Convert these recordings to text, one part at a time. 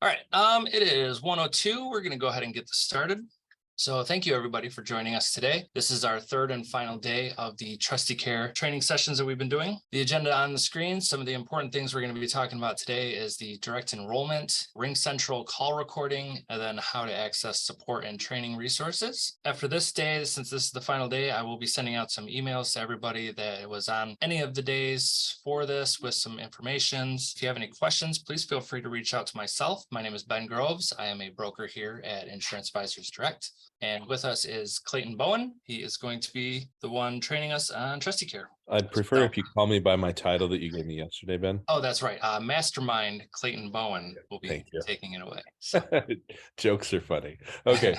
All right, it is 1:02. We're going to go ahead and get this started. So thank you everybody for joining us today. This is our third and final day of the TrustyCare training sessions that we've been doing. The agenda on the screen, some of the important things we're going to be talking about today is the direct enrollment, RingCentral call recording, and then how to access support and training resources. After this day, since this is the final day, I will be sending out some emails to everybody that was on any of the days for this with some information. If you have any questions, please feel free to reach out to myself. My name is Ben Groves. I am a broker here at Insurance Advisors Direct. And with us is Clayton Bowen. He is going to be the one training us on TrustyCare. I'd prefer if you call me by my title that you gave me yesterday, Ben. Oh, that's right. Mastermind Clayton Bowen will be taking it away. So. Jokes are funny. Okay.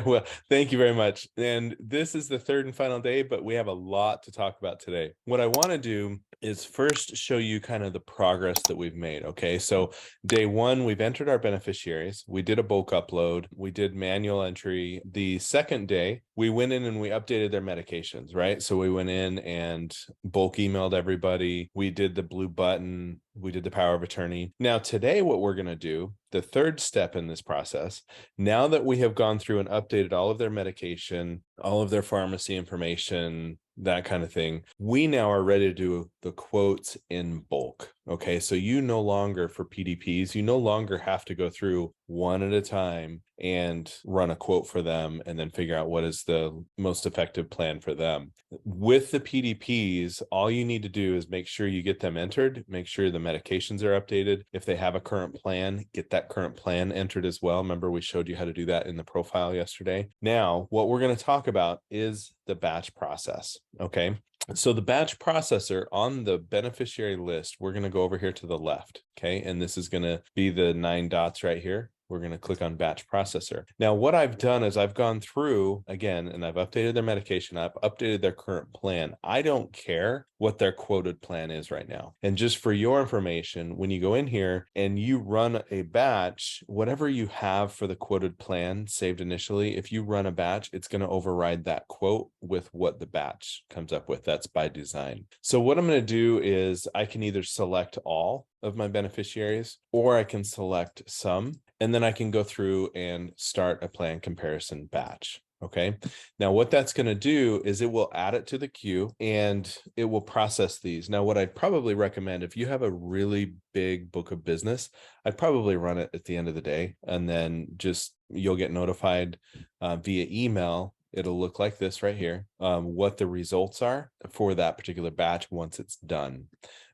Well, thank you very much. And this is the third and final day, but we have a lot to talk about today. What I want to do is first show you kind of the progress that we've made. Okay. So day one, we've entered our beneficiaries. We did a bulk upload. We did manual entry. The second day, we went in and we updated their medications, right? So we went in and bulk emailed everybody. We did the blue button. We did the power of attorney. Now today, what we're going to do, the third step in this process, now that we have gone through and updated all of their medication, all of their pharmacy information, that kind of thing, we now are ready to do the quotes in bulk. Okay, so you no longer, for PDPs, you no longer have to go through one at a time and run a quote for them and then figure out what is the most effective plan for them. With the PDPs, all you need to do is make sure you get them entered, make sure the medications are updated. If they have a current plan, get that current plan entered as well. Remember, we showed you how to do that in the profile yesterday. Now, what we're going to talk about is the batch process. Okay. So the batch processor on the beneficiary list, we're going to go over here to the left. Okay. And this is going to be the 9 dots right here. We're going to click on batch processor. Now, what I've done is I've gone through again, and I've updated their medication. I've updated their current plan. I don't care what their quoted plan is right now. And just for your information, when you go in here and you run a batch, whatever you have for the quoted plan saved initially, if you run a batch, it's going to override that quote with what the batch comes up with. That's by design. So what I'm going to do is I can either select all of my beneficiaries, or I can select some, and then I can go through and start a plan comparison batch. Okay. Now what that's going to do is it will add it to the queue and it will process these. Now, what I'd probably recommend, if you have a really big book of business, I'd probably run it at the end of the day, and then just you'll get notified via email. It'll look like this right here, what the results are for that particular batch once it's done.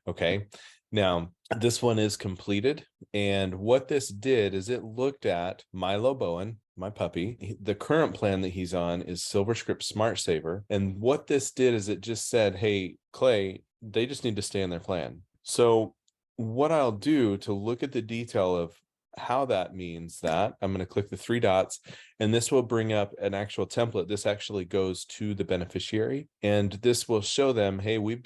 Okay. Now, this one is completed. And what this did is it looked at Milo Bowen, my puppy. The current plan that he's on is SilverScript Smart Saver. And what this did is it just said, hey, Clay, they just need to stay in their plan. So what I'll do to look at the detail of how that means that, I'm going to click the 3 dots, and this will bring up an actual template. This actually goes to the beneficiary, and this will show them, hey, we've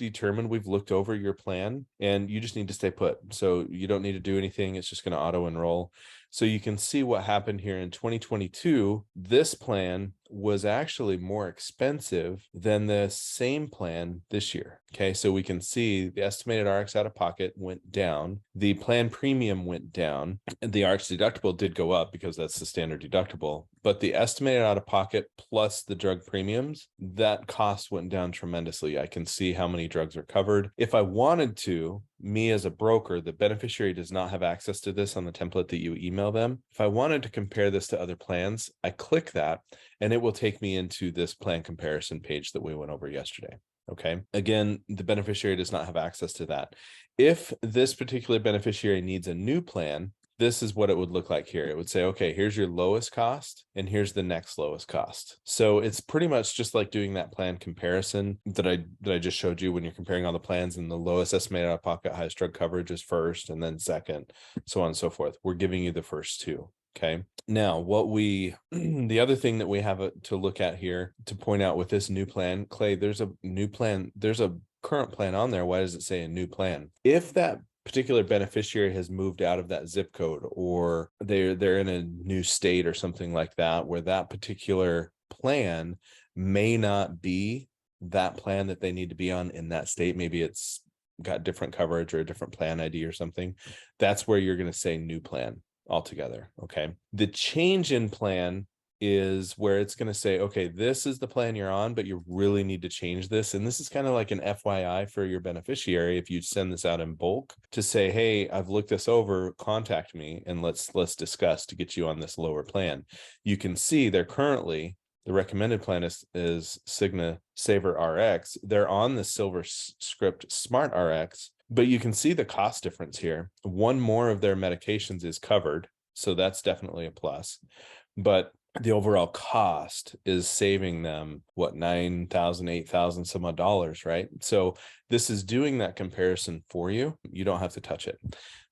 looked over your plan, and you just need to stay put. So you don't need to do anything. It's just going to auto enroll. So you can see what happened here in 2022. This plan was actually more expensive than the same plan this year. Okay, so we can see the estimated RX out of pocket went down. The plan premium went down. The RX deductible did go up because that's the standard deductible. But the estimated out of pocket plus the drug premiums, that cost went down tremendously. I can see how many drugs are covered. If I wanted to, me as a broker, the beneficiary does not have access to this on the template that you email them. If I wanted to compare this to other plans, I click that and it will take me into this plan comparison page that we went over yesterday. Okay. Again, the beneficiary does not have access to that. If this particular beneficiary needs a new plan, this is what it would look like here. It would say, okay, here's your lowest cost and here's the next lowest cost. So it's pretty much just like doing that plan comparison that I just showed you when you're comparing all the plans, and the lowest estimated out of pocket highest drug coverage is first and then second, so on and so forth. We're giving you the first two. Okay. Now, the other thing that we have to look at here to point out with this new plan, Clay, there's a new plan. There's a current plan on there. Why does it say a new plan? If that particular beneficiary has moved out of that zip code, or they're in a new state or something like that, where that particular plan may not be that plan that they need to be on in that state, maybe it's got different coverage or a different plan ID or something, that's where you're going to say new plan. altogether. Okay. The change in plan is where it's going to say, okay, this is the plan you're on, but you really need to change this. And this is kind of like an FYI for your beneficiary. If you send this out in bulk to say, hey, I've looked this over, contact me and let's discuss to get you on this lower plan. You can see they're currently, the recommended plan is Cigna Saver RX. They're on the Silver Script Smart RX, but you can see the cost difference here. One more of their medications is covered, so that's definitely a plus. But the overall cost is saving them what, $9,000, $8,000 some odd dollars, right? So this is doing that comparison for you. You don't have to touch it.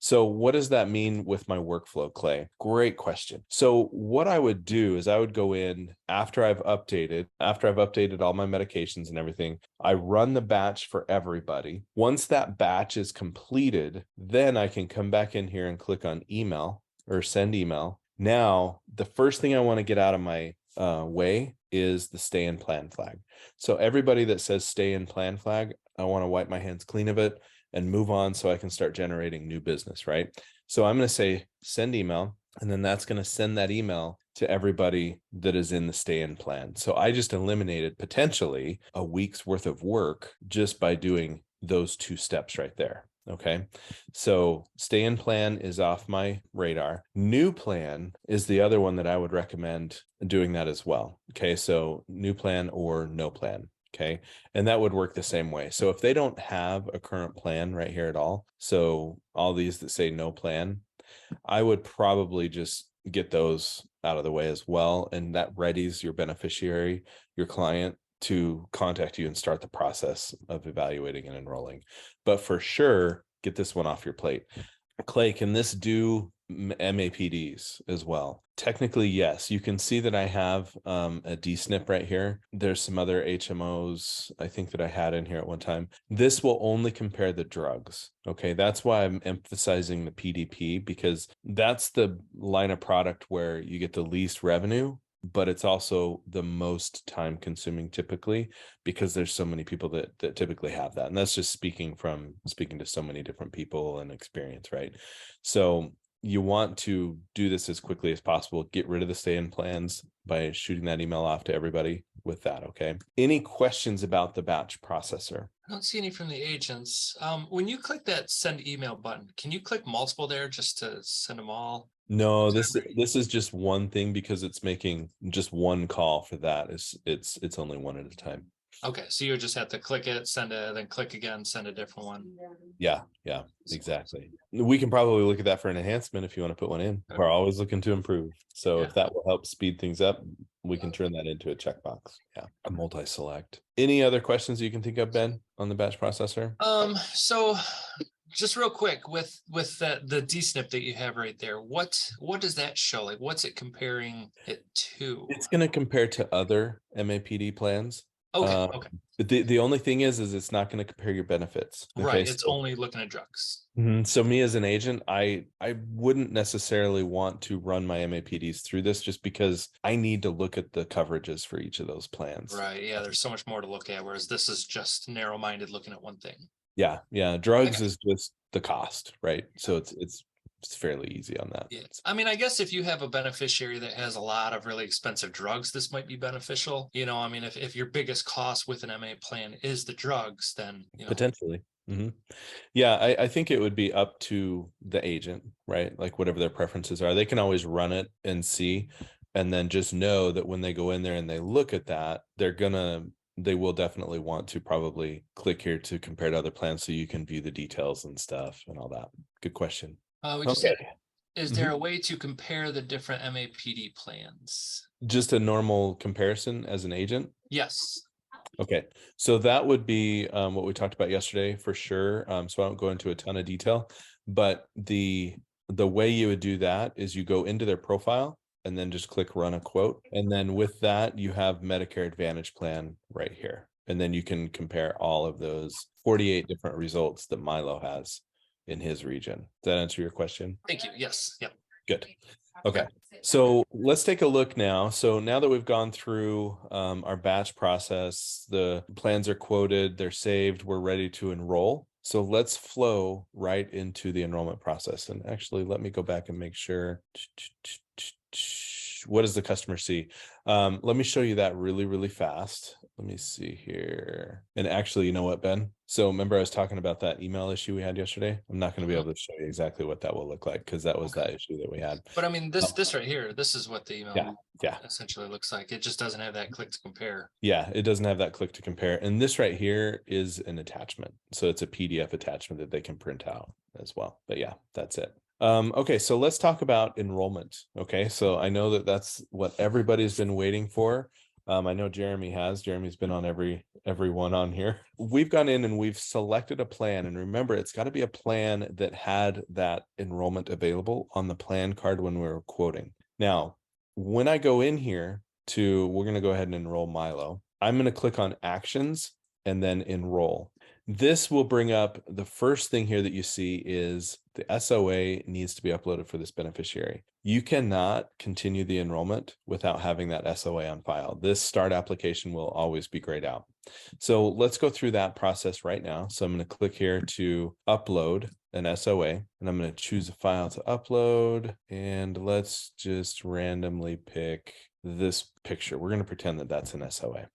So what does that mean with my workflow, Clay? Great question. So what I would do is I would go in after I've updated all my medications and everything. I run the batch for everybody. Once that batch is completed, then I can come back in here and click on email or send email. Now, the first thing I want to get out of my way is the stay in plan flag. So everybody that says stay in plan flag, I want to wipe my hands clean of it and move on so I can start generating new business, right? So I'm going to say send email, and then that's going to send that email to everybody that is in the stay in plan. So I just eliminated potentially a week's worth of work just by doing those two steps right there. Okay, so stay in plan is off my radar. New plan is the other one that I would recommend doing that as well. Okay, so new plan or no plan. Okay, and that would work the same way. So if they don't have a current plan right here at all, so all these that say no plan, I would probably just get those out of the way as well. And that readies your beneficiary, your client, to contact you and start the process of evaluating and enrolling. But for sure, get this one off your plate. Clay, can this do MAPDs as well? Technically, yes. You can see that I have a DSNP right here. There's some other HMOs I think that I had in here at one time. This will only compare the drugs. Okay, that's why I'm emphasizing the PDP, because that's the line of product where you get the least revenue, but it's also the most time consuming typically, because there's so many people that typically have that. And that's just speaking to so many different people and experience, right? So you want to do this as quickly as possible. Get rid of the stay in plans by shooting that email off to everybody with that. Okay. Any questions about the batch processor? I don't see any from the agents. When you click that send email button, can you click multiple there just to send them all? No, this is just one thing, because it's making just one call for that. It's only one at a time. Okay, so you just have to click it, send it, then click again, send a different one. Yeah, exactly. We can probably look at that for an enhancement if you want to put one in. We're always looking to improve. So if that will help speed things up, we can turn that into a checkbox. Yeah, a multi-select. Any other questions you can think of, Ben, on the batch processor? So just real quick, with the DSNP that you have right there, what does that show? Like, what's it comparing it to? It's going to compare to other MAPD plans. Okay. The only thing is it's not going to compare your benefits. Okay? Right. It's only looking at drugs. So me as an agent, I wouldn't necessarily want to run my MAPDs through this, just because I need to look at the coverages for each of those plans. Right. Yeah. There's so much more to look at, whereas this is just narrow-minded looking at one thing. Yeah. Drugs is just the cost, right? So it's fairly easy on that. Yeah. I mean, I guess if you have a beneficiary that has a lot of really expensive drugs, this might be beneficial. I mean, if your biggest cost with an MA plan is the drugs, then potentially. Mm-hmm. Yeah, I think it would be up to the agent, right? Like whatever their preferences are, they can always run it and see, and then just know that when they go in there and they look at that, they will definitely want to probably click here to compare to other plans so you can view the details and stuff and all that. Good question. Is there a way to compare the different MAPD plans? Just a normal comparison as an agent? Yes. Okay, so that would be what we talked about yesterday for sure. So I won't go into a ton of detail, but the way you would do that is you go into their profile and then just click run a quote. And then with that, you have Medicare Advantage plan right here. And then you can compare all of those 48 different results that Milo has in his region. Does that answer your question? Thank you. Yes. Yep. Good. Okay. So let's take a look now. So now that we've gone through our batch process, the plans are quoted, they're saved, we're ready to enroll. So let's flow right into the enrollment process. And actually, let me go back and make sure. What does the customer see? Let me show you that really, really fast. Let me see here. And actually, you know what, Ben? So remember I was talking about that email issue we had yesterday? I'm not going to be able to show you exactly what that will look like because that was that issue that we had. But I mean, this right here, this is what the email Yeah. essentially looks like. It just doesn't have that click to compare. Yeah, it doesn't have that click to compare. And this right here is an attachment. So it's a PDF attachment that they can print out as well. But yeah, that's it. Okay, so let's talk about enrollment. Okay, so I know that that's what everybody's been waiting for. I know Jeremy has. Jeremy's been on every one on here. We've gone in and we've selected a plan. And remember, it's got to be a plan that had that enrollment available on the plan card when we were quoting. Now, when I go in here, we're going to go ahead and enroll Milo. I'm going to click on actions and then enroll. This will bring up the first thing here that you see is the SOA needs to be uploaded for this beneficiary. You cannot continue the enrollment without having that SOA on file. This start application will always be grayed out. So let's go through that process right now. So I'm going to click here to upload an SOA, and I'm going to choose a file to upload, and let's just randomly pick this picture. We're going to pretend that that's an SOA.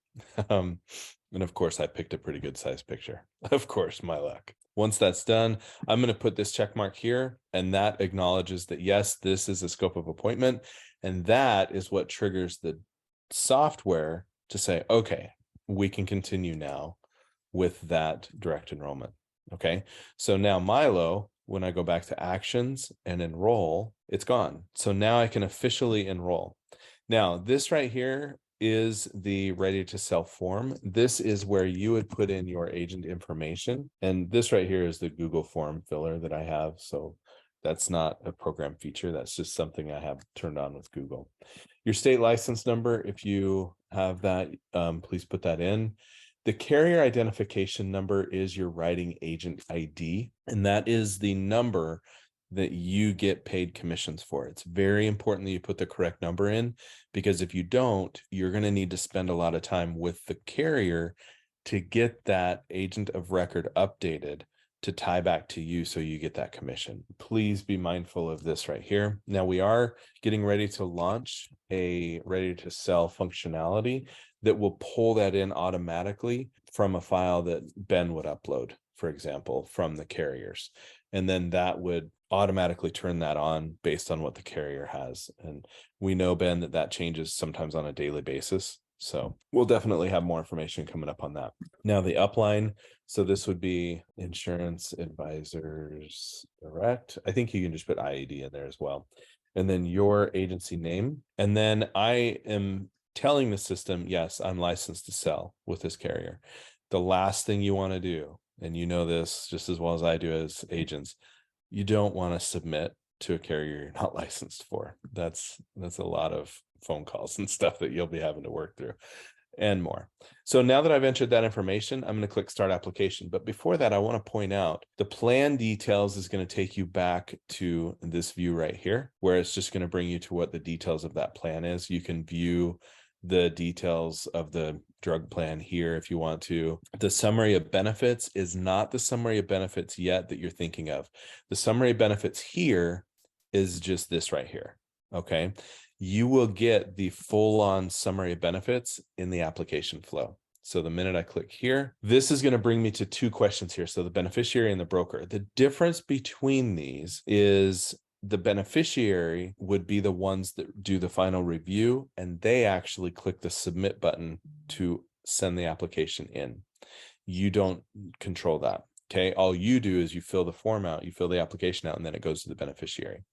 And of course, I picked a pretty good size picture. Of course, my luck. Once that's done, I'm going to put this check mark here, and that acknowledges that, yes, this is a scope of appointment. And that is what triggers the software to say, okay, we can continue now with that direct enrollment. Okay, so now Milo, when I go back to actions and enroll, it's gone. So now I can officially enroll. Now, this right here is the ready to sell form. This is where you would put in your agent information. And this right here is the Google form filler that I have. So that's not a program feature. That's just something I have turned on with Google. Your state license number, if you have that, please put that in. The carrier identification number is your writing agent ID, and that is the number that you get paid commissions for. It's very important that you put the correct number in, because if you don't, you're going to need to spend a lot of time with the carrier to get that agent of record updated to tie back to you so you get that commission. Please be mindful of this right here. Now we are getting ready to launch a ready to sell functionality that will pull that in automatically from a file that Ben would upload, for example, from the carriers. And then that would automatically turn that on based on what the carrier has. And we know, Ben, that changes sometimes on a daily basis. So we'll definitely have more information coming up on that. Now the upline, so this would be Insurance Advisors Direct. I think you can just put IAD in there as well. And then your agency name. And then I am telling the system, yes, I'm licensed to sell with this carrier. The last thing you want to do, and you know this just as well as I do as agents, you don't want to submit to a carrier you're not licensed for. That's a lot of phone calls and stuff that you'll be having to work through and more. So now that I've entered that information, I'm going to click start application. But before that, I want to point out the plan details is going to take you back to this view right here, where it's just going to bring you to what the details of that plan is. You can view the details of the drug plan here if you want to. The summary of benefits is not the summary of benefits yet that you're thinking of. The summary of benefits here is just this right here. Okay. You will get the full-on summary of benefits in the application flow. So the minute I click here, this is going to bring me to two questions here. So the beneficiary and the broker. The difference between these is the beneficiary would be the ones that do the final review, and they actually click the submit button to send the application in. You don't control that. Okay. All you do is you fill the form out, you fill the application out, and then it goes to the beneficiary.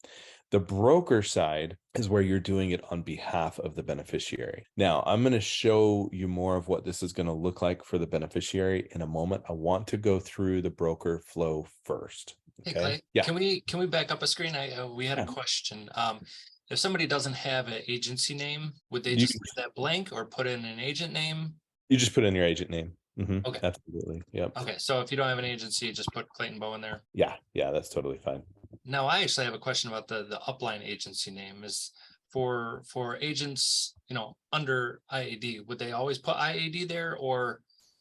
The broker side is where you're doing it on behalf of the beneficiary. Now, I'm going to show you more of what this is going to look like for the beneficiary in a moment. I want to go through the broker flow first. Hey, Okay. Clay, Yeah. can we back up a screen? We had a question. If somebody doesn't have an agency name, would they just leave that blank or put in an agent name? You just put in your agent name. Okay. Absolutely. Yep. Okay. So if you don't have an agency, just put Clayton Bowen there. Yeah. That's totally fine. Now, I actually have a question about the upline agency name. Is for agents, under IAD, would they always put IAD there, or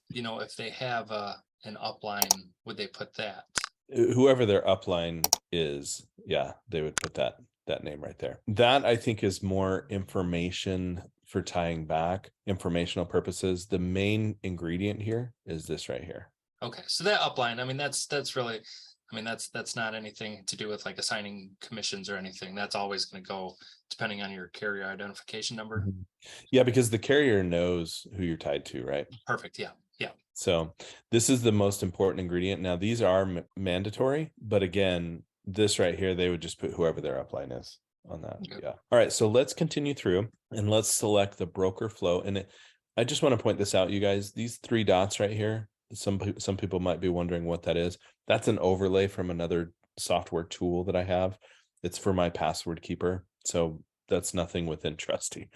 if they have an upline would they put that? Whoever their upline is, yeah, they would put that name right there. That I think is more information for tying back, informational purposes. The main ingredient here is this right here. Okay, so that upline, I mean, that's really, I mean, that's not anything to do with like assigning commissions or anything. That's always going to go depending on your carrier identification number. Yeah, because the carrier knows who you're tied to, right? Perfect. Yeah. Yeah. So this is the most important ingredient. Now, these are mandatory, but again, this right here, they would just put whoever their upline is on that. Okay. Yeah. All right. So let's continue through and let's select the broker flow. And I just want to point this out, you guys, these 3 dots right here, some people might be wondering what that is. That's an overlay from another software tool that I have. It's for my password keeper. So that's nothing within Trusty.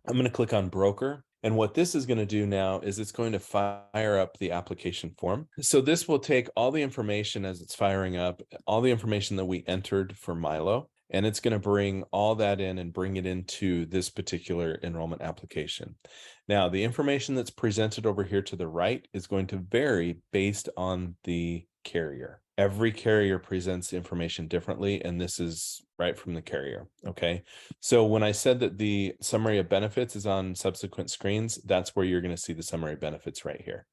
I'm going to click on broker. And what this is going to do now is it's going to fire up the application form. So this will take all the information as it's firing up, all the information that we entered for Milo, and it's going to bring all that in and bring it into this particular enrollment application. Now, the information that's presented over here to the right is going to vary based on the carrier. Every carrier presents information differently, and this is right from the carrier. Okay. So when I said that the summary of benefits is on subsequent screens, that's where you're going to see the summary of benefits right here.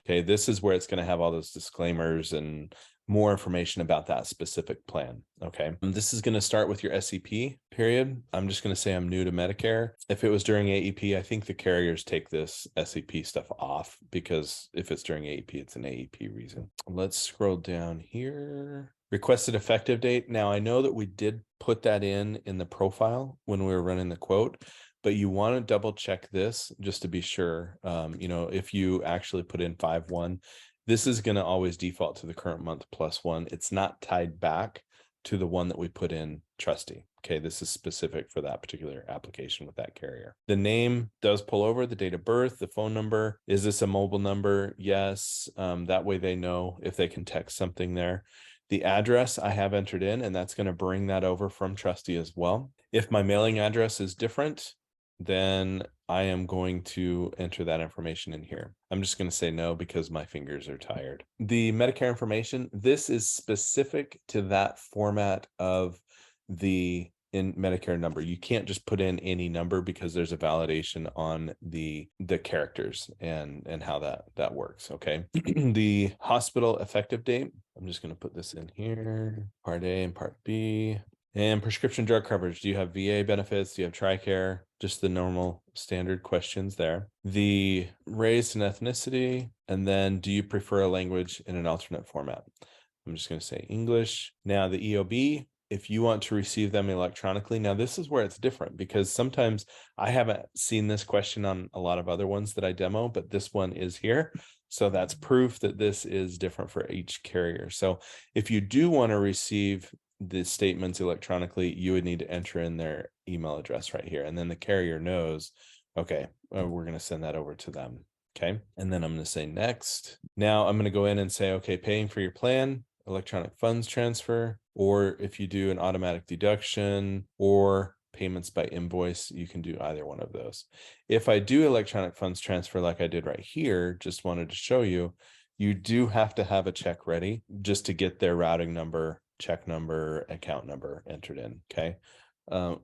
Okay. This is where it's going to have all those disclaimers and more information about that specific plan. Okay. This is going to start with your SEP period. I'm just going to say I'm new to Medicare. If it was during AEP, I think the carriers take this SEP stuff off because if it's during AEP, it's an AEP reason. Let's scroll down here. Requested effective date. Now I know that we did put that in the profile when we were running the quote, but you want to double check this just to be sure. If you actually put in 5/1, this is going to always default to the current month +1. It's not tied back to the one that we put in Trusty. Okay, this is specific for that particular application with that carrier. The name does pull over, the date of birth, the phone number. Is this a mobile number? Yes. That way they know if they can text something there. The address I have entered in, and that's going to bring that over from Trusty as well. If my mailing address is different, then I am going to enter that information in here. I'm just going to say no because my fingers are tired. The Medicare information, this is specific to that format of the Medicare number. You can't just put in any number because there's a validation on the characters and how that works. Okay. The hospital effective date, I'm just going to put this in here, part A and part B. And prescription drug coverage. Do you have VA benefits? Do you have TRICARE? Just the normal standard questions there. The race and ethnicity. And then do you prefer a language in an alternate format? I'm just going to say English. Now the EOB, if you want to receive them electronically. Now this is where it's different because sometimes I haven't seen this question on a lot of other ones that I demo, but this one is here. So that's proof that this is different for each carrier. So if you do want to receive the statements electronically, you would need to enter in their email address right here. And then the carrier knows, okay, we're going to send that over to them. Okay. And then I'm going to say next. Now I'm going to go in and say, okay, paying for your plan, electronic funds transfer, or if you do an automatic deduction or payments by invoice, you can do either one of those. If I do electronic funds transfer, like I did right here, just wanted to show you, you do have to have a check ready just to get their routing number, check number, account number entered in. Okay.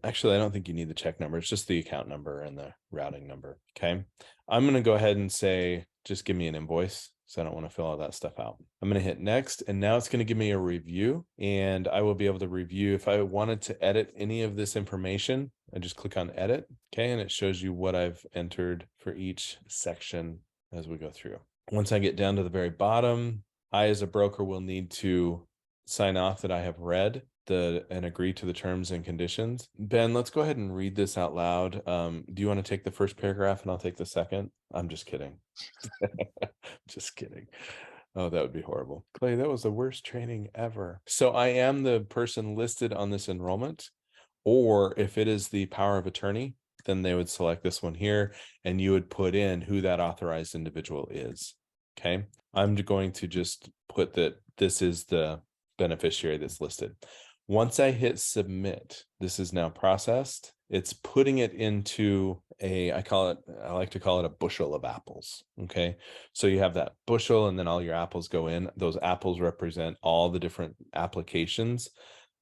Actually, I don't think you need the check number. It's just the account number and the routing number. Okay. I'm going to go ahead and say, just give me an invoice. So I don't want to fill all that stuff out. I'm going to hit next, and now it's going to give me a review, and I will be able to review. If I wanted to edit any of this information, I just click on edit. Okay. And it shows you what I've entered for each section as we go through. Once I get down to the very bottom, I, as a broker, will need to sign off that I have read and agree to the terms and conditions. Ben, let's go ahead and read this out loud. Do you want to take the first paragraph and I'll take the second? I'm just kidding. Just kidding. Oh, that would be horrible. Clay, that was the worst training ever. So I am the person listed on this enrollment, or if it is the power of attorney, then they would select this one here and you would put in who that authorized individual is. Okay. I'm going to just put that this is the beneficiary that's listed. Once I hit submit, this is now processed. It's putting it into I like to call it a bushel of apples. Okay. So you have that bushel and then all your apples go in. Those apples represent all the different applications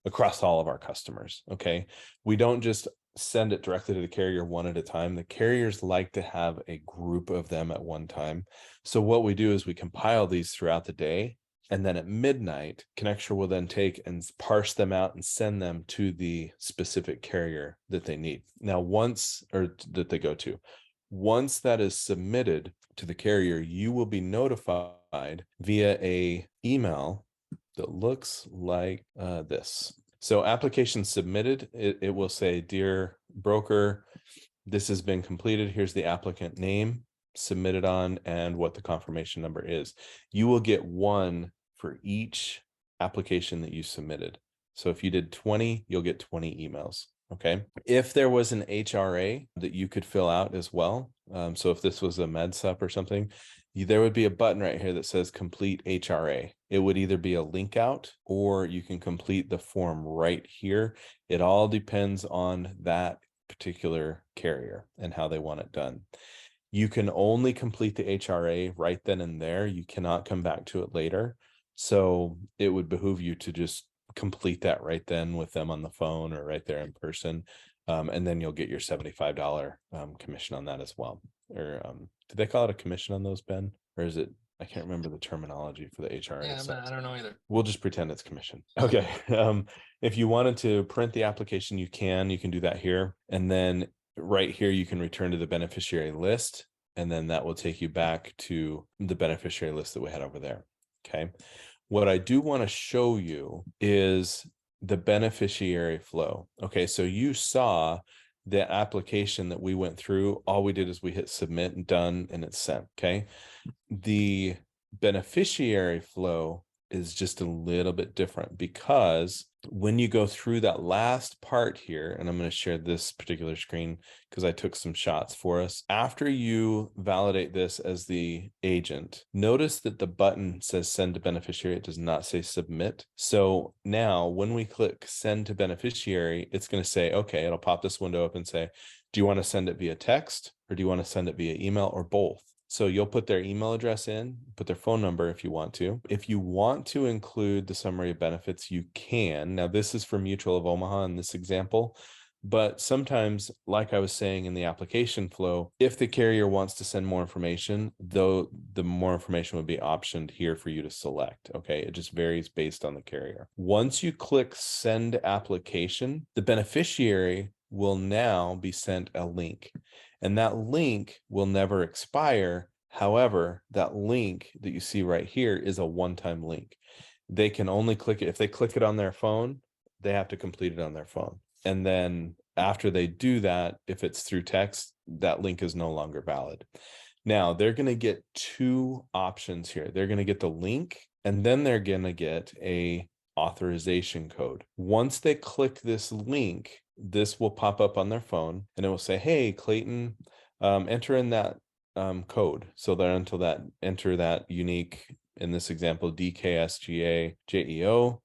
across all of our customers. Okay. We don't just send it directly to the carrier one at a time. The carriers like to have a group of them at one time. So what we do is we compile these throughout the day. And then at midnight, Connexure will then take and parse them out and send them to the specific carrier that they need. Now, that they go to. Once that is submitted to the carrier, you will be notified via a email that looks like this. So application submitted, it will say, dear broker, this has been completed. Here's the applicant name, submitted on, and what the confirmation number is. You will get one for each application that you submitted. So if you did 20, you'll get 20 emails. Okay. If there was an HRA that you could fill out as well, so if this was a MedSup or something, there would be a button right here that says complete HRA. It would either be a link out or you can complete the form right here. It all depends on that particular carrier and how they want it done. You can only complete the HRA right then and there. You cannot come back to it later. So it would behoove you to just complete that right then with them on the phone or right there in person. And then you'll get your $75 commission on that as well. Or did they call it a commission on those, Ben? Or is it, I can't remember the terminology for the HRA. Yeah, but I don't know either. We'll just pretend it's commission. Okay. If you wanted to print the application, you can do that here. And then right here, you can return to the beneficiary list. And then that will take you back to the beneficiary list that we had over there. Okay. What I do want to show you is the beneficiary flow. Okay. So you saw the application that we went through. All we did is we hit submit and done, and it's sent. Okay. The beneficiary flow is just a little bit different, because when you go through that last part here, and I'm going to share this particular screen because I took some shots for us. After you validate this as the agent, notice that the button says send to beneficiary. It does not say submit. So now when we click send to beneficiary, it's going to say, okay, it'll pop this window up and say, do you want to send it via text, or do you want to send it via email, or both? So you'll put their email address in, put their phone number if you want to. If you want to include the summary of benefits, you can. Now, this is for Mutual of Omaha in this example, but sometimes, like I was saying in the application flow, if the carrier wants to send more information, though, the more information would be optioned here for you to select. Okay, it just varies based on the carrier. Once you click send application, the beneficiary will now be sent a link. And that link will never expire. However, that link that you see right here is a one-time link. They can only click it. If they click it on their phone, they have to complete it on their phone. And then after they do that, if it's through text, that link is no longer valid. Now, they're going to get two options here. They're going to get the link, and then they're going to get a authorization code. Once they click this link, this will pop up on their phone and it will say, hey, Clayton, enter in that code. So they'll enter that unique, in this example, DKSGAJEO.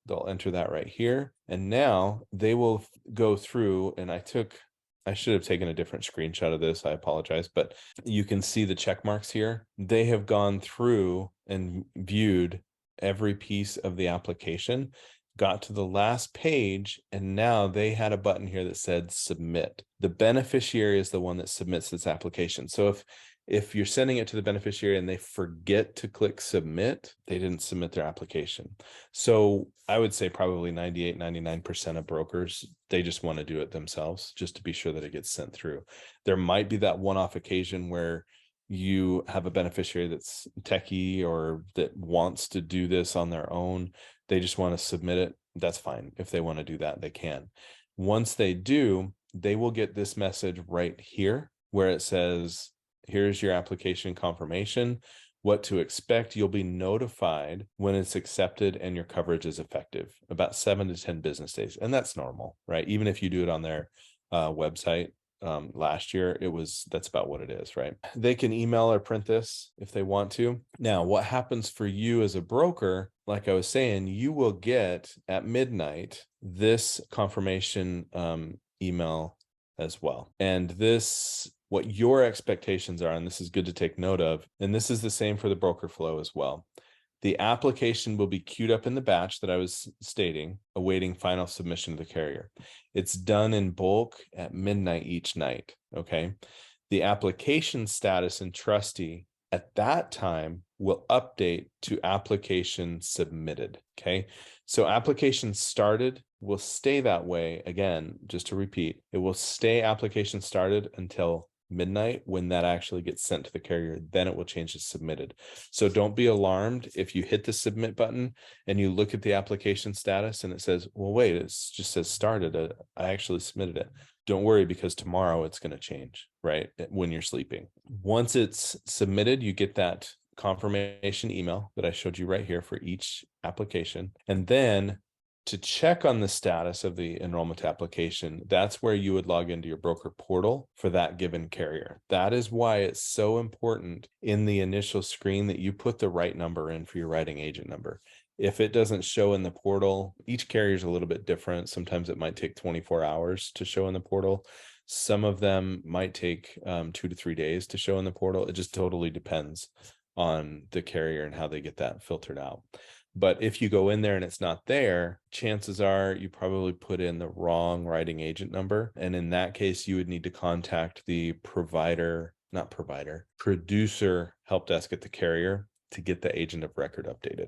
They'll enter that right here. And now they will go through, and I should have taken a different screenshot of this. I apologize, but you can see the check marks here. They have gone through and viewed every piece of the application, got to the last page, and now they had a button here that said submit. The beneficiary is the one that submits this application. So if you're sending it to the beneficiary and they forget to click submit, they didn't submit their application. So I would say probably 99% of brokers, they just want to do it themselves just to be sure that it gets sent through. There might be that one-off occasion where you have a beneficiary that's techie or that wants to do this on their own. They just want to submit it. That's fine. If they want to do that, they can. Once they do, they will get this message right here where it says, here's your application confirmation, what to expect. You'll be notified when it's accepted and your coverage is effective, about 7 to 10 business days. And that's normal, right? Even if you do it on their website, last year, that's about what it is, right? They can email or print this if they want to. Now, what happens for you as a broker, like I was saying, you will get at midnight this confirmation email as well. And this, what your expectations are, and this is good to take note of, and this is the same for the broker flow as well. The application will be queued up in the batch that I was stating, awaiting final submission to the carrier. It's done in bulk at midnight each night, okay? The application status in Trusty at that time will update to application submitted, okay? So application started will stay that way. Again, just to repeat, it will stay application started until midnight when that actually gets sent to the carrier. Then it will change to submitted. So don't be alarmed if you hit the submit button and you look at the application status and it says, well, wait, it just says started. I actually submitted it. Don't worry, because tomorrow it's going to change, right? When you're sleeping. Once it's submitted, you get that confirmation email that I showed you right here for each application. And then to check on the status of the enrollment application, that's where you would log into your broker portal for that given carrier. That is why it's so important in the initial screen that you put the right number in for your writing agent number. If it doesn't show in the portal, each carrier is a little bit different. Sometimes it might take 24 hours to show in the portal. Some of them might take 2 to 3 days to show in the portal. It just totally depends on the carrier and how they get that filtered out. But if you go in there and it's not there, chances are you probably put in the wrong writing agent number. And in that case, you would need to contact the producer help desk at the carrier to get the agent of record updated.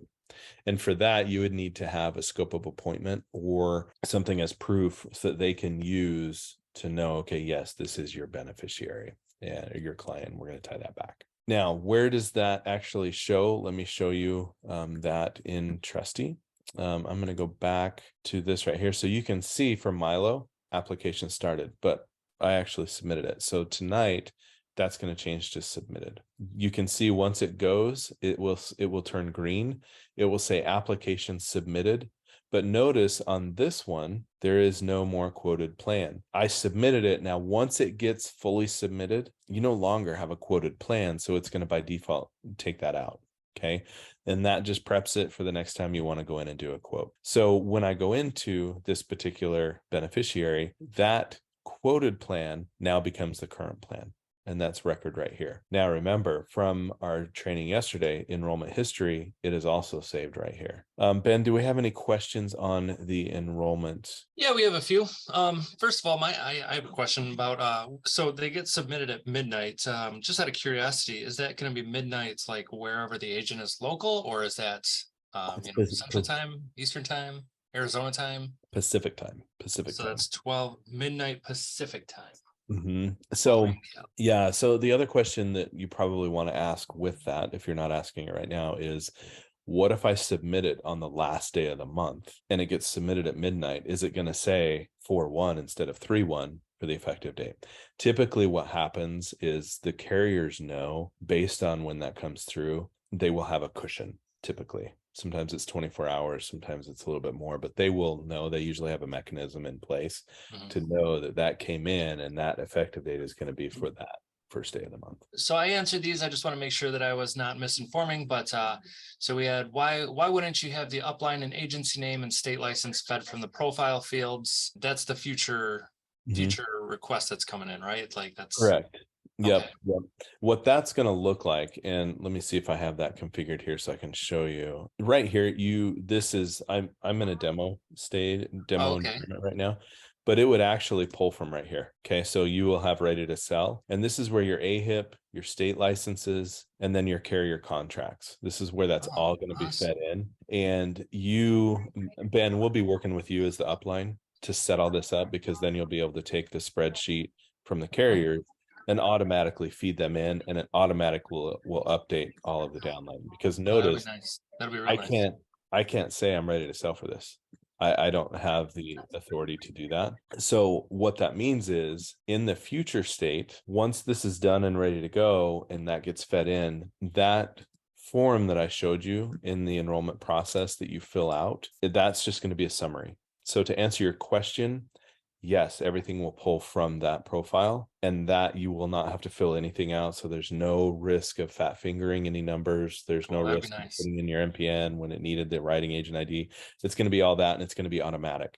And for that, you would need to have a scope of appointment or something as proof so that they can use to know, okay, yes, this is your beneficiary and your client. We're going to tie that back. Now, where does that actually show? Let me show you that in Trusty. I'm going to go back to this right here. So you can see for Milo, application started, but I actually submitted it. So tonight, that's going to change to submitted. You can see once it goes, it will turn green. It will say application submitted. But notice on this one, there is no more quoted plan. I submitted it. Now, once it gets fully submitted, you no longer have a quoted plan. So it's going to by default take that out. Okay. And that just preps it for the next time you want to go in and do a quote. So when I go into this particular beneficiary, that quoted plan now becomes the current plan. And that's record right here. Now, remember from our training yesterday, enrollment history, it is also saved right here. Ben, do we have any questions on the enrollment? Yeah, we have a few. First of all, I have a question about, so they get submitted at midnight. Just out of curiosity, is that going to be midnight, like wherever the agent is local, or is that, Central Time, Eastern Time, Arizona time? Pacific time. Pacific So time. that's 12 midnight Pacific time. So yeah, so the other question that you probably want to ask with that, if you're not asking it right now, is what if I submit it on the last day of the month and it gets submitted at midnight? Is it going to say 4/1 instead of 3/1 for the effective date? Typically what happens is the carriers know based on when that comes through, they will have a cushion typically. Sometimes it's 24 hours, sometimes it's a little bit more, but they will know. They usually have a mechanism in place to know that that came in and that effective date is going to be for that first day of the month. So I answered these. I just want to make sure that I was not misinforming, but so we had why wouldn't you have the upline and agency name and state license fed from the profile fields? That's the future request that's coming in, right? Like that's correct. Yep. Okay. Yep. What that's going to look like, and let me see if I have that configured here so I can show you right here. This is I'm in a demo environment right now, but it would actually pull from right here. Okay, so you will have ready to sell, and this is where your AHIP, your state licenses, and then your carrier contracts. This is where that's all going to be fed in. And you, Ben, we'll be working with you as the upline to set all this up, because then you'll be able to take the spreadsheet from the carriers and automatically feed them in, and it automatically will update all of the downline. Because notice, that'd be real nice. I can't say I'm ready to sell for this. I don't have the authority to do that. So what that means is in the future state, once this is done and ready to go, and that gets fed in, that form that I showed you in the enrollment process that you fill out, that's just going to be a summary. So to answer your question, yes, everything will pull from that profile, and that you will not have to fill anything out. So there's no risk of fat fingering any numbers. There's no risk of putting in your MPN when it needed the writing agent ID. It's going to be all that, and it's going to be automatic.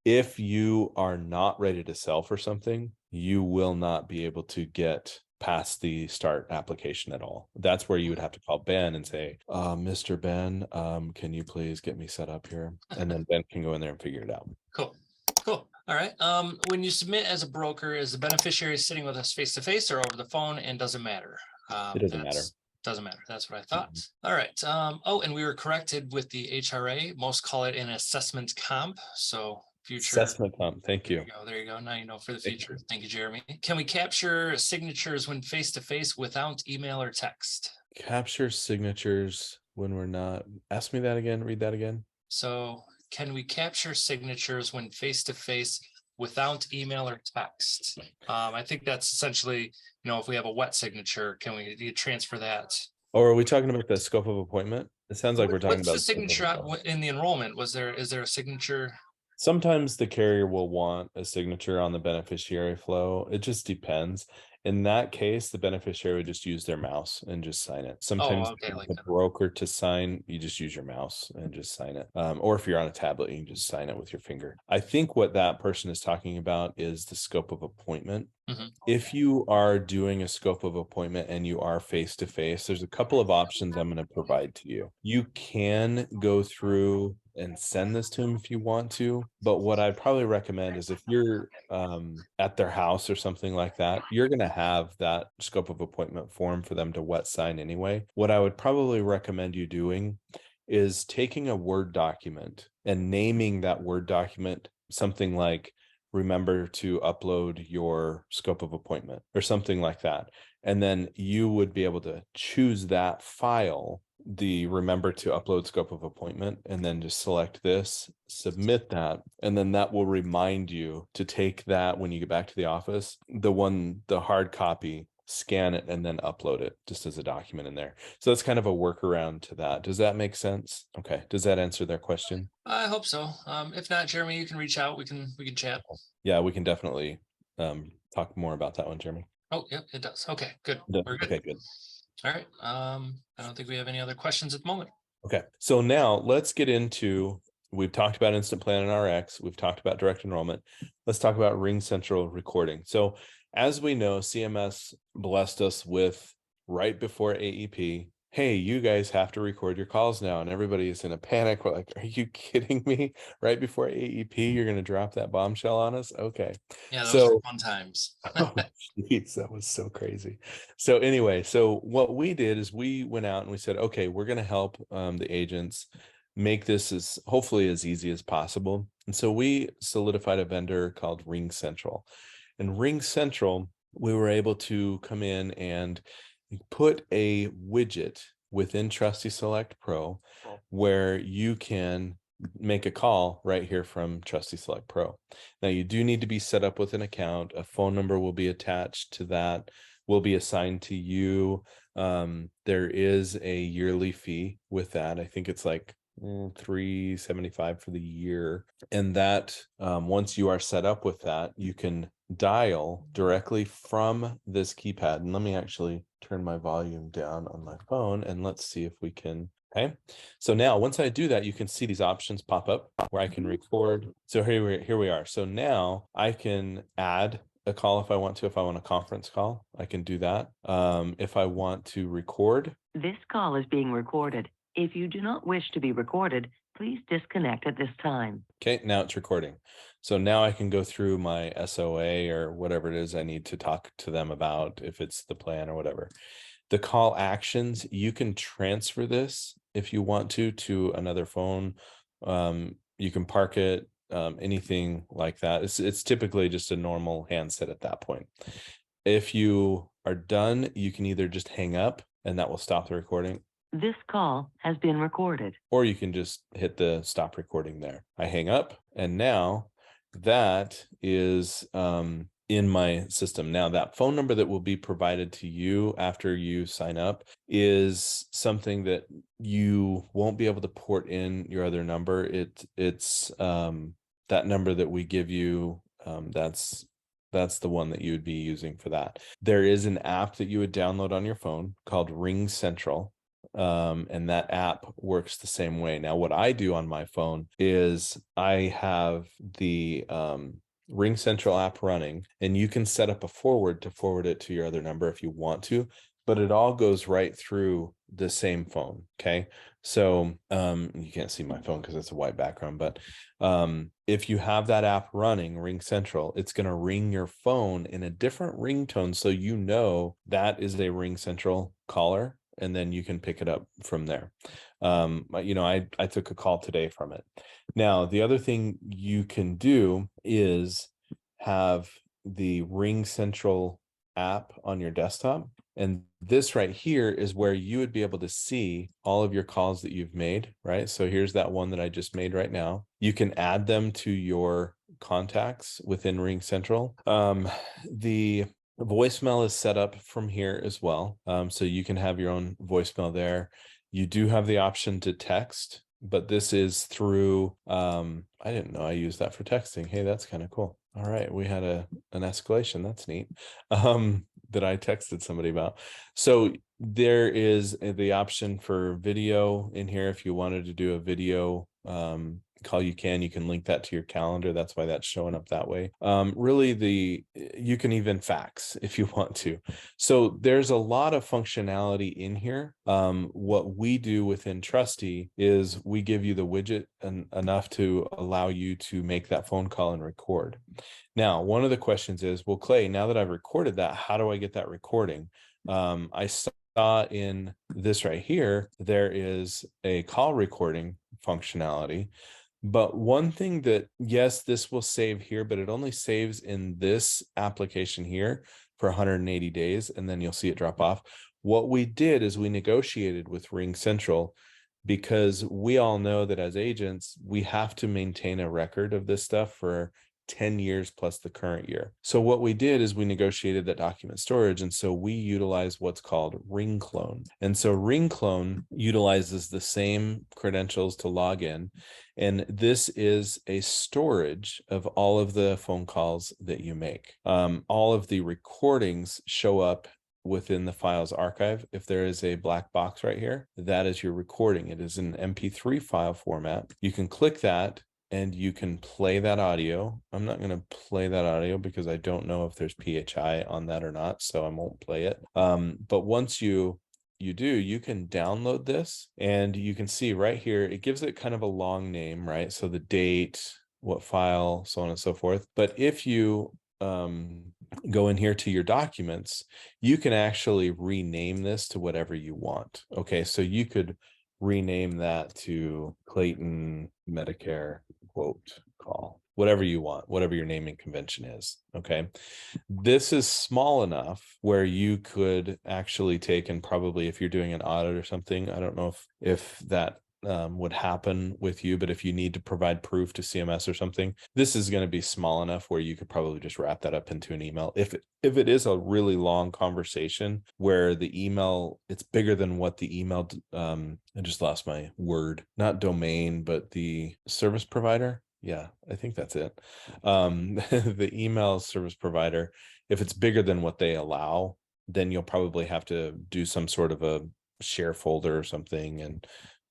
If you are not ready to sell for something, you will not be able to get past the start application at all. That's where you would have to call Ben and say, Mr. Ben, can you please get me set up here? And then Ben can go in there and figure it out. Cool. Cool. All right. When you submit as a broker, is the beneficiary sitting with us face to face or over the phone, and doesn't matter? It doesn't matter. Doesn't matter. That's what I thought. All right. Oh, and we were corrected with the HRA. Most call it an assessment comp. So future assessment comp. Thank you. There you go. Now you know for the future. Thank you, Jeremy. Can we capture signatures when face to face without email or text? Capture signatures when we're not. Ask me that again. Read that again. So can we capture signatures when face to face without email or text? I think that's essentially, if we have a wet signature, can we transfer that? Or are we talking about the scope of appointment? It sounds like we're talking about the signature in the enrollment. Is there a signature? Sometimes the carrier will want a signature on the beneficiary flow. It just depends. In that case, the beneficiary would just use their mouse and just sign it. Sometimes the broker to sign, you just use your mouse and just sign it. Or if you're on a tablet, you can just sign it with your finger. I think what that person is talking about is the scope of appointment. If you are doing a scope of appointment and you are face-to-face, there's a couple of options I'm going to provide to you. You can go through and send this to them if you want to, but what I'd probably recommend is if you're at their house or something like that, you're going to have that scope of appointment form for them to wet sign anyway. What I would probably recommend you doing is taking a Word document and naming that Word document something like remember to upload your scope of appointment or something like that. And then you would be able to choose that file, the remember to upload scope of appointment, and then just select this, submit that, and then that will remind you to take that when you get back to the office, the hard copy, scan it, and then upload it just as a document in there. So that's kind of a workaround to that. Does that make sense? Okay. Does that answer their question? I hope so. If not, Jeremy, you can reach out. We can chat. Yeah, we can definitely talk more about that one, Jeremy. Oh, yep, it does. Okay, good. We're good. Okay, good. All right. I don't think we have any other questions at the moment. Okay. So now let's get into, we've talked about Instant Plan and RX. We've talked about direct enrollment. Let's talk about RingCentral recording. So as we know, CMS blessed us with right before AEP, hey, you guys have to record your calls now. And everybody is in a panic. We're like, are you kidding me? Right before AEP, you're going to drop that bombshell on us? Okay. Yeah, those were fun times. Oh, geez, that was so crazy. So anyway, so what we did is we went out and we said, okay, we're going to help the agents make this as hopefully as easy as possible. And so we solidified a vendor called RingCentral. And RingCentral, we were able to come in and put a widget within TrustySelect Pro where you can make a call right here from TrustySelect Pro. Now you do need to be set up with an account. A phone number will be attached to that, will be assigned to you. There is a yearly fee with that. I think it's like $375 for the year. And that once you are set up with that, you can dial directly from this keypad. And let me actually turn my volume down on my phone and let's see if we can. Okay, so now once I do that, you can see these options pop up where I can record. So here we are. So now I can add a call if I want to. If I want a conference call, I can do that. If I want to record. This call is being recorded. If you do not wish to be recorded, please disconnect at this time. Okay, now it's recording. So now I can go through my SOA or whatever it is I need to talk to them about, if it's the plan or whatever. The call actions, you can transfer this if you want to another phone. You can park it, anything like that. It's typically just a normal handset at that point. If you are done, you can either just hang up and that will stop the recording. This call has been recorded. Or you can just hit the stop recording there. I hang up and now that is in my system. Now that phone number that will be provided to you after you sign up is something that you won't be able to port in your other number. It's that number that we give you. That's the one that you would be using for that. There is an app that you would download on your phone called RingCentral. And that app works the same way. Now, what I do on my phone is I have the RingCentral app running, and you can set up a forward to forward it to your other number if you want to, but it all goes right through the same phone. Okay. So you can't see my phone because it's a white background, but if you have that app running, RingCentral, it's going to ring your phone in a different ringtone. So you know that is a RingCentral caller, and then you can pick it up from there. I took a call today from it. Now, the other thing you can do is have the RingCentral app on your desktop. And this right here is where you would be able to see all of your calls that you've made, right? So here's that one that I just made right now. You can add them to your contacts within RingCentral. The voicemail is set up from here as well. So you can have your own voicemail there. You do have the option to text, but this is through, I didn't know I used that for texting. Hey, that's kind of cool. All right, we had an escalation. That's neat. That I texted somebody about. So there is the option for video in here. If you wanted to do a video call, you can link that to your calendar. That's why that's showing up that way. Really, you can even fax if you want to. So there's a lot of functionality in here. What we do within Trusty is we give you the widget enough to allow you to make that phone call and record. Now, one of the questions is, well, Clay, now that I've recorded that, how do I get that recording? I saw in this right here, there is a call recording functionality. But one thing that, yes, this will save here, but it only saves in this application here for 180 days, and then you'll see it drop off. What we did is we negotiated with RingCentral, because we all know that as agents, we have to maintain a record of this stuff for 10 years plus the current year. So what we did is we negotiated that document storage. And so we utilize what's called RingClone. And so RingClone utilizes the same credentials to log in. And this is a storage of all of the phone calls that you make. All of the recordings show up within the files archive. If there is a black box right here, that is your recording. It is an MP3 file format. You can click that and you can play that audio. I'm not going to play that audio because I don't know if there's PHI on that or not, so I won't play it. But once you do, you can download this, and you can see right here, it gives it kind of a long name, right? So the date, what file, so on and so forth. But if you go in here to your documents, you can actually rename this to whatever you want. Okay, so you could rename that to Clayton Medicare quote call, whatever you want, whatever your naming convention is. Okay, this is small enough where you could actually take, and probably if you're doing an audit or something, I don't know if that would happen with you, but if you need to provide proof to CMS or something, this is going to be small enough where you could probably just wrap that up into an email. If it is a really long conversation where the email, it's bigger than what the email, I just lost my word, not domain, but the service provider. Yeah, I think that's it. The email service provider, if it's bigger than what they allow, then you'll probably have to do some sort of a share folder or something, and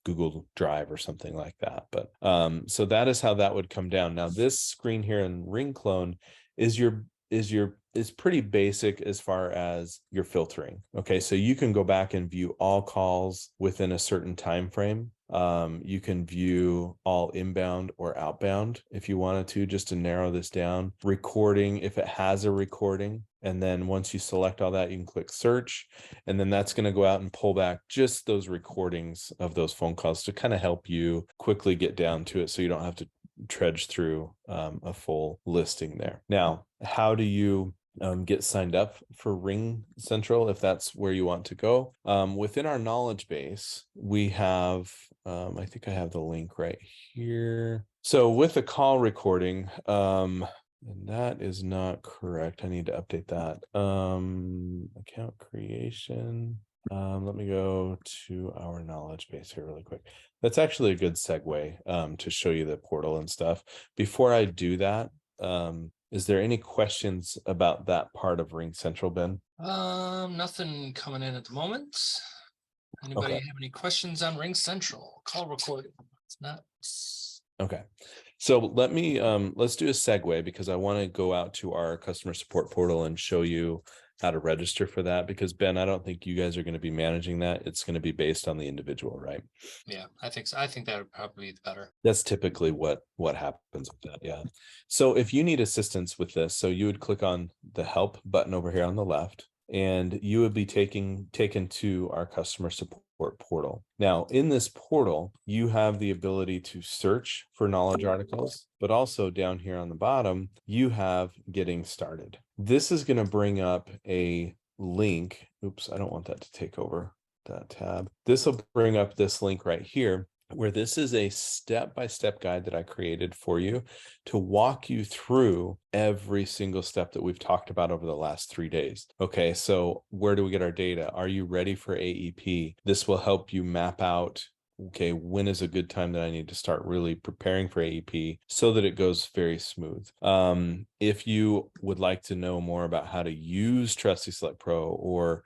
Google Drive or something like that. But so that is how that would come down. Now this screen here in RingClone is pretty basic as far as your filtering. Okay, so you can go back and view all calls within a certain time frame. You can view all inbound or outbound if you wanted to, just to narrow this down. Recording, if it has a recording. And then once you select all that, you can click search, and then that's going to go out and pull back just those recordings of those phone calls to kind of help you quickly get down to it, so you don't have to trudge through a full listing there. Now, how do you get signed up for RingCentral if that's where you want to go? Within our knowledge base, we have, I think I have the link right here. So with a call recording, and that is not correct. I need to update that. Account creation. Let me go to our knowledge base here really quick. That's actually a good segue to show you the portal and stuff. Before I do that, is there any questions about that part of RingCentral, Ben? Nothing coming in at the moment. Anybody have any questions on RingCentral call recording? It's not Okay. So let's do a segue, because I want to go out to our customer support portal and show you how to register for that, because Ben, I don't think you guys are going to be managing that. It's going to be based on the individual, right? Yeah, I think so. I think that would probably be better. That's typically what happens with that. Yeah. So if you need assistance with this, so you would click on the help button over here on the left, and you would be taken to our customer support portal. Now, in this portal, you have the ability to search for knowledge articles, but also down here on the bottom, you have getting started. This is going to bring up a link. Oops, I don't want that to take over that tab. This will bring up this link right here, where this is a step-by-step guide that I created for you to walk you through every single step that we've talked about over the last 3 days. Okay, so where do we get our data? Are you ready for AEP? This will help you map out, okay, when is a good time that I need to start really preparing for AEP so that it goes very smooth. If you would like to know more about how to use Trusty Select Pro, or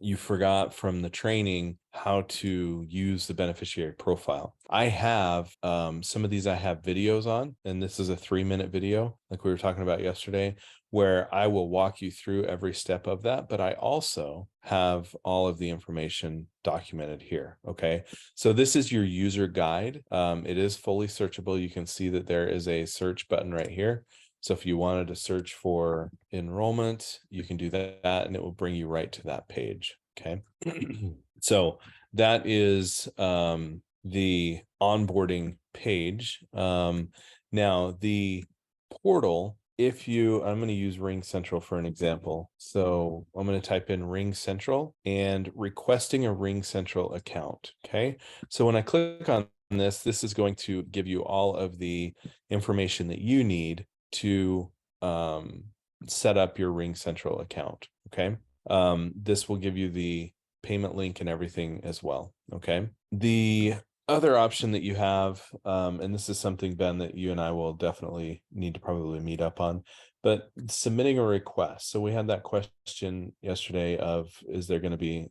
you forgot from the training how to use the beneficiary profile, I have some of these I have videos on, and this is a 3-minute video like we were talking about yesterday, where I will walk you through every step of that, but I also have all of the information documented here. Okay, so this is your user guide. It is fully searchable. You can see that there is a search button right here. So if you wanted to search for enrollment, you can do that, and it will bring you right to that page. Okay. So that is the onboarding page. Now the portal, I'm going to use RingCentral for an example. So I'm going to type in RingCentral and requesting a RingCentral account. Okay. So when I click on this is going to give you all of the information that you need to set up your RingCentral account. Okay. This will give you the payment link and everything as well. Okay. The other option that you have, and this is something, Ben, that you and I will definitely need to probably meet up on, but submitting a request. So we had that question yesterday of, is there going to be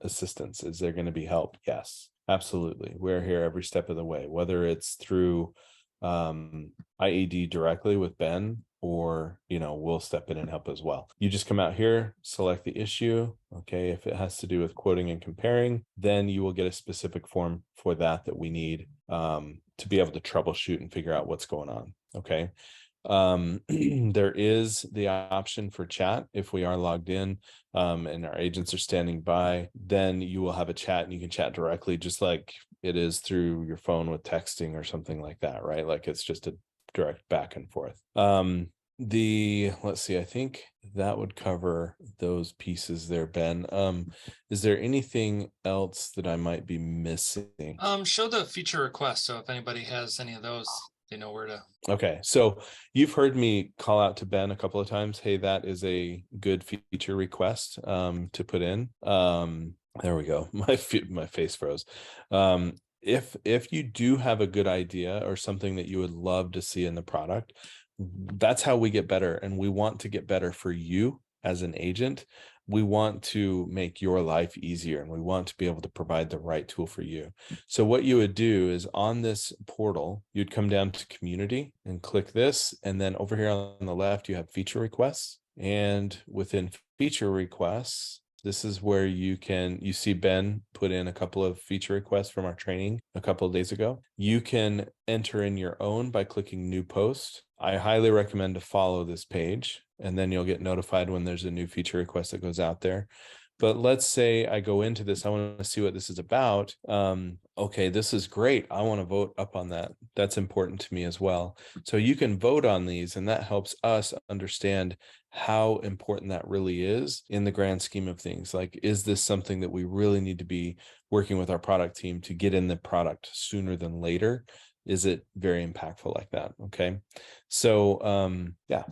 assistance? Is there going to be help? Yes, absolutely. We're here every step of the way, whether it's through IAD directly with Ben, or we'll step in and help as well. You just come out here, select the issue. Okay, if it has to do with quoting and comparing, then you will get a specific form for that we need to be able to troubleshoot and figure out what's going on. Okay. There is the option for chat. If we are logged in and our agents are standing by, then you will have a chat, and you can chat directly, just like it is through your phone with texting or something like that, right? Like it's just a direct back and forth. Let's see, I think that would cover those pieces there, Ben. Is there anything else that I might be missing? Show the feature request. So if anybody has any of those, they know where to. Okay, so you've heard me call out to Ben a couple of times, hey, that is a good feature request to put in. There we go. My face froze. If you do have a good idea or something that you would love to see in the product, that's how we get better. And we want to get better for you as an agent. We want to make your life easier, and we want to be able to provide the right tool for you. So what you would do is, on this portal, you'd come down to community and click this. And then over here on the left, you have feature requests. And within feature requests, this is where you see Ben put in a couple of feature requests from our training a couple of days ago. You can enter in your own by clicking new post. I highly recommend to follow this page, and then you'll get notified when there's a new feature request that goes out there. But let's say I go into this, I want to see what this is about. Okay, this is great. I want to vote up on that. That's important to me as well. So you can vote on these, and that helps us understand how important that really is in the grand scheme of things. Like, is this something that we really need to be working with our product team to get in the product sooner than later? Is it very impactful like that? Okay. So, yeah.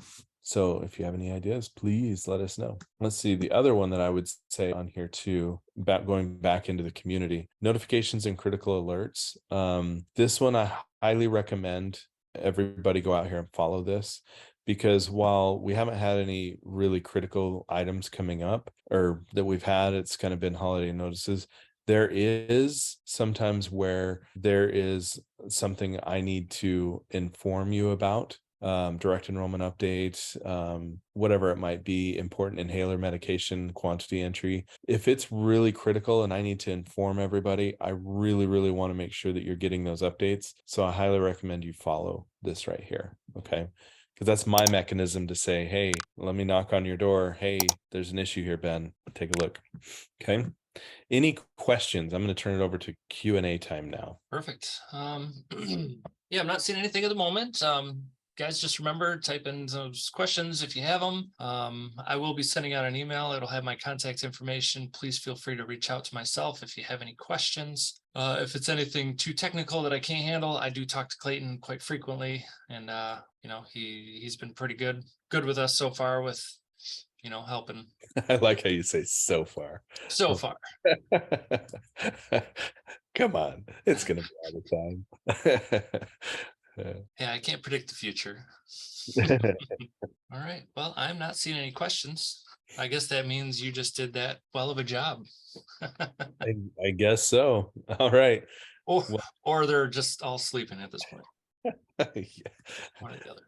So if you have any ideas, please let us know. Let's see. The other one that I would say on here too, going back into the community, notifications and critical alerts. This one I highly recommend everybody go out here and follow this, because while we haven't had any really critical items coming up, or that we've had, it's kind of been holiday notices. There is sometimes where there is something I need to inform you about, direct enrollment update, whatever it might be, important inhaler medication, quantity entry. If it's really critical and I need to inform everybody, I really, really want to make sure that you're getting those updates. So I highly recommend you follow this right here. Okay. Because that's my mechanism to say, hey, let me knock on your door. Hey, there's an issue here, Ben. Take a look. Okay. Any questions? I'm going to turn it over to Q&A time now. Perfect. Yeah, I'm not seeing anything at the moment. Guys, just remember, type in those questions if you have them. I will be sending out an email. It'll have my contact information. Please feel free to reach out to myself if you have any questions. If it's anything too technical that I can't handle, I do talk to Clayton quite frequently, and you know, he's been pretty good with us so far with, you know, helping. I like how you say so far. So far. Come on, it's gonna be all the time. Yeah, I can't predict the future. All right. Well, I'm not seeing any questions. I guess that means you just did that well of a job. I guess so. All right. Or they're just all sleeping at this point. Yeah. One or the other.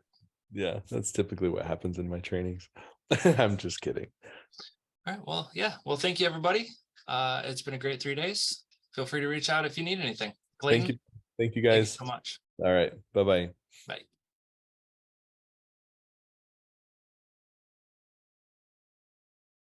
Yeah, that's typically what happens in my trainings. I'm just kidding. All right. Well, yeah. Well, thank you, everybody. It's been a great 3 days. Feel free to reach out if you need anything. Clayton, Thank you. Thank you, thank you guys. so much. All right. Bye-bye. Bye.